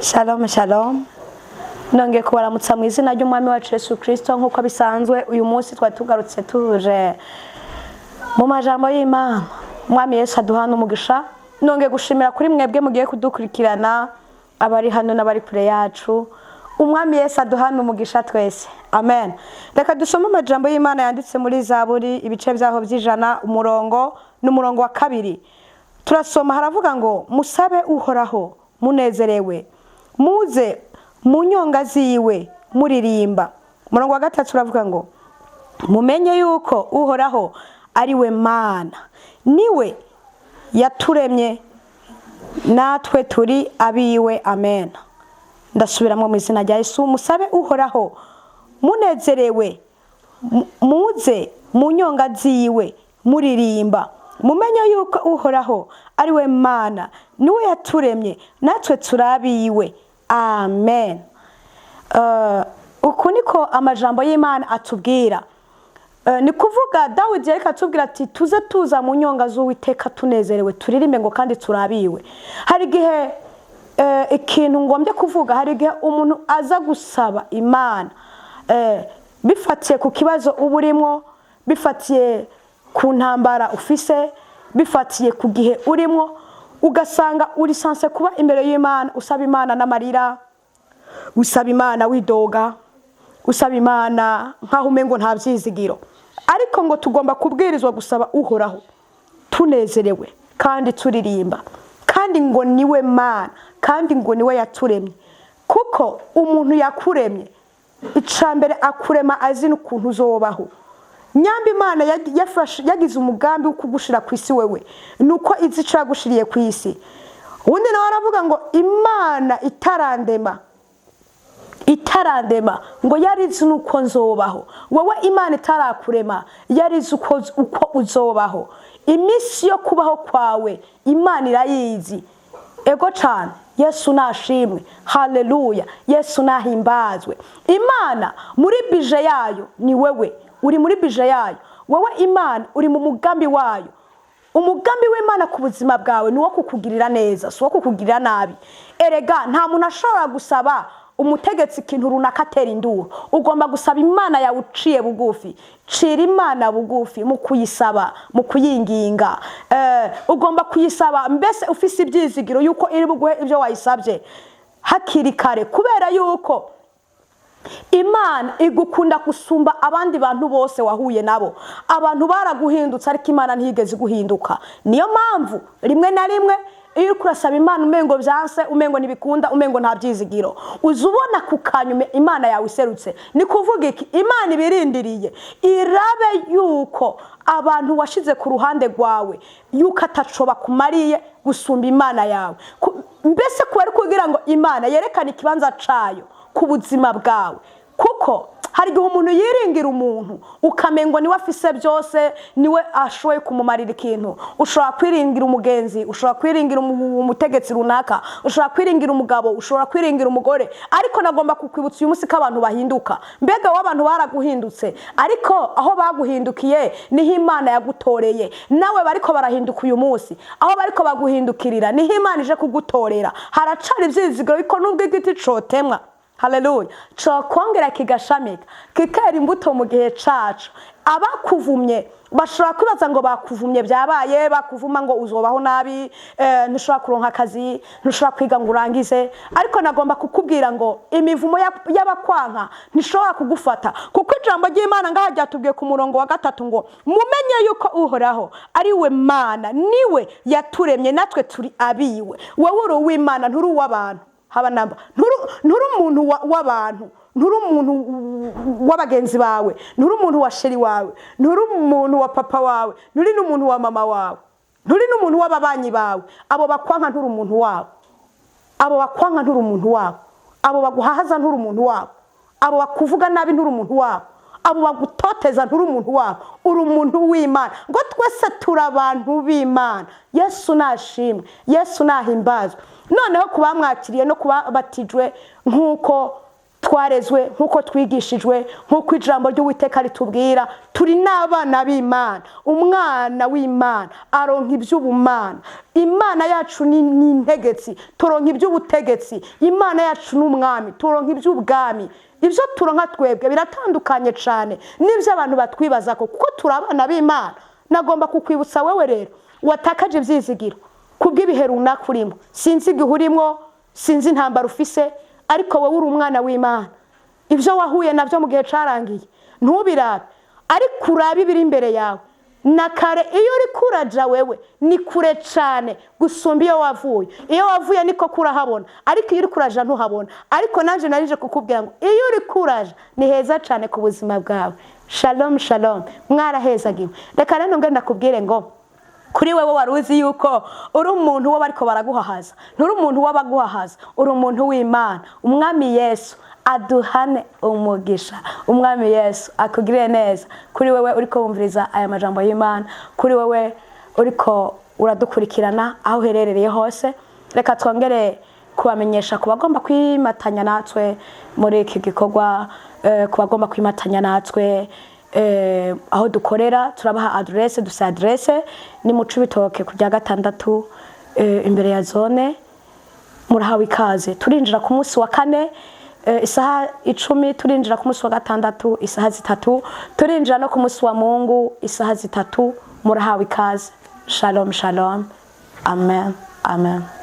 Shalom shalom. Nongeye kubaramutsa mu izina ry'umwami wacu Yesu Kristo nkuko bisanzwe uyu munsi twatugarutse tuje mu majambo y'Imana. Umwami Yesu aduhana umugisha. Nongeye gushimira kuri mwebwe mugiye kudukurikirana abari hano n'abari kure yacu. Umwami Yesu aduhana umugisha twese. Amen. Reka dusome amajambo y'Imana yanditse muri Zaburi ibice byaho by'ijana n'umurongo wa 2. Turasoma haravuga ngo musabe uhoraho munezerewe. Muze mu nyonga ziwe muririmba. Umurongo wa 3 uravuga ngo mumenye yuko uhoraho ari we Mana, niwe yaturemye natwe turi abiwe. Amen. Ndasubiramo mu izina rya Yesu. Musabe uhoraho munezerewe, muze mu nyonga ziwe muririmba. Mumenye yuko uhoraho ari we Mana, niwe yaturemye natwe turabiwe. Amen. Uku niko amajambo y'Imana atubwira. Ni kuvuga Dawidi yareka atubwira ati tuze tuza mu nyonga z'Uwiteka tunezerewe turirimbe ngo kandi turabiwe. Hari gihe ikintu ngombye kuvuga, hari gihe umuntu aza gusaba Imana bifatiye ku kibazo uburimo, bifatiye ku ntambara ufise, bifatiye ku gihe urimo, ugasanga uri sanse kuba imbere y'Imana usaba Imana n'amarira, usaba Imana widoga, usaba Imana nkaho umengo nta byizigiro. Ariko ngo tugomba kubwirizwa gusaba uhoraho tunezerewe kandi turirimba, kandi ngo niwe Mana, kandi ngo niwe yaturemye. Kuko umuntu yakuremye icambere akurema azi n'ukuntu uzobaho. Nyambi Imana yagize umugambi wo kugushira ku isi wewe, nuko izi cagushiriye ku isi. Undi nawe aravuga ngo Imana itarandema ngo yarizi nuko nzobaho. Wowe Imana itarakurema yarizi uko uzobaho. Imisi yo kubaho kwawe Imana irayizi. Ego cyane. Yesu nashimwe. Haleluya. Yesu nahimbazwe. Imana muri bije yayo ni wewe. Uri muri bije yayo. Wowe Imana uri mu mugambi wayo. Umugambi w'Imana ku buzima bwawe ni wo kukugirira neza, si wo kukugirira nabi. Erega nta muntu ashobora gusaba umutegetsi ikintu runaka atera induru. Ugomba gusaba Imana yawe uciye bugufi. Cira Imana bugufi mu kuyisaba, mu kuyinginga. Ugomba kuyisaba mbese ufise ibyizigiro yuko iri buguhe ibyo wayisabye hakiri kare, kubera yuko Imana igukunda gusumba abandi bantu bose wahuye nabo. Abantu baraguhindutse ariko Imana ntigeze guhinduka. Niyo mpamvu rimwe na rimwe iyo kurasaba Imana umengo byanse, umengo nibikunda, umengo nta byizigiro, uzubona kukanyume Imana yawe iserutse. Ni kuvuga iki? Imana ibirindiriye irabe yuko abantu washize ku ruhande rwawe yuko atacoba kumariye gusumba Imana yawe. Mbese kwari kugira ngo Imana yerekane ikibanza cayo ku buzima bwawe. Kuko hari gihe umuntu yiringira umuntu ukamengo niwe afise byose, niwe ashoye kumumarira ikintu. Ushobora kwiringira umugenzi, ushobora kwiringira umutegetsi runaka, ushobora kwiringira umugabo, ushobora kwiringira umugore. Ariko nagomba kukwibutsa uyu munsi ko abantu bahinduka. Mbega w'abantu baraguhindutse, ariko aho baguhindukiye niho Imana yagutoreye. Nawe bariko barahinduka uyu munsi, aho bariko baguhindukirira niho Imana ije kugutorera. Haracari ivyizigiro biko nubwo igiti cotemwa. Haleluya. Cokongera kigashamika kikera imbuto mu gihe cacu. Abakuvumye bashobora kwibaza ngo bakuvumye byabaye, bakuvuma ngo uzobaho nabi, ntushobora kuronka akazi, ntushobora kwiga ngo urangize. Ariko nagomba kukubwira ngo imivumo y'abakwanka ntishobora kugufata, kuko ijambo ry'Imana ngaha ryatubwiye ku murongo wa 3 ngo mumenye yuko uhoraho ari we Mana, niwe yaturemye natwe turi abiwe. Wowe uri uw'Imana, nturi uw'abantu. Haba namba nturi umuntu w'abantu, nturi umuntu w'abagenzi bawe, nturi umuntu wa sheri wawe, nturi umuntu wa papa wawe, nturi n'umuntu wa mama wawe, nturi n'umuntu w'ababanyi bawe. Abo bakwanka nturi umuntu wabo, abo bakwanka nturi umuntu wabo, abo baguhahaza nturi umuntu wabo, abo bakuvuga nabi nturi umuntu wabo, abo bagutoteza nturi umuntu wabo. Uri umuntu w'Imana. Ngo twese turi abantu b'Imana. Yesu nashimwe. Yesu nahimbazwe. Noneho kuba mwakiriye no kuba batijwe nkuko twarezwe nk'uko twigishijwe, nk'uko ijambo ry'Uwiteka ritubwira, turi n'abana b'Imana. Umwana w'Imana aronka iby'ubumana. Imana yacu ni integetsi, turonka iby'ubutegetsi. Imana yacu n'umwami, turonka iby'ubwami. Ibyo turonka twebwe biratandukanye cyane n'ibyo abantu batwibaza ko, kuko turi abana b'Imana. Nagomba kukwibutsa wewe rero watakaje ibyizigiro kubw'ibihe runaka urimo. Sinzi igihe urimo, sinzi intambara ufise, ariko wowe uri umwana w'Imana. Ibyo wahuye nabyo mu gihe cyarangiye ntubirabe, ariko urabe ibiri imbere yawe. Na kare iyo uri kuraja wewe ni kure cyane gusumba iyo wavuye. Iyo wavuye niko kurahabona, ariko iyo uri kuraja ntuhabona. Ariko nanje narije kukubwira ngo iyo uri kuraja ni heza cyane ku buzima bwawe. Shalom shalom, mwarahezagiwe. Reka rero ngenda kubwire ngo kuri wewe waruzi yuko uri umuntu wo bariko baraguhahaza, nturi umuntu w'abaguhahaza, uri umuntu w'Imana. Umwami Yesu aduhane umugisha. Umwami Yesu akugirire neza. Kuri wewe uriko wumviriza aya majambo y'Imana, kuri wewe uriko uradukurikirana aho uherereye hose, reka twongere kubamenyesha kubagomba kwimatanya natwe muri iki gikorwa, kubagomba kwimatanya natwe aho dukorera. Turabaha adresse, dusa adresse ni mu Cibitoke ku bya gatandatu imbere ya zone. Murahawe ikaze. Turinjira ku munsi wa kane isaha 10, turinjira ku munsi wa gatandatu isaha 3, turinjira no ku munsi wa Mungu isaha 3. Murahawe ikaze. Shalom shalom. Amen. Amen.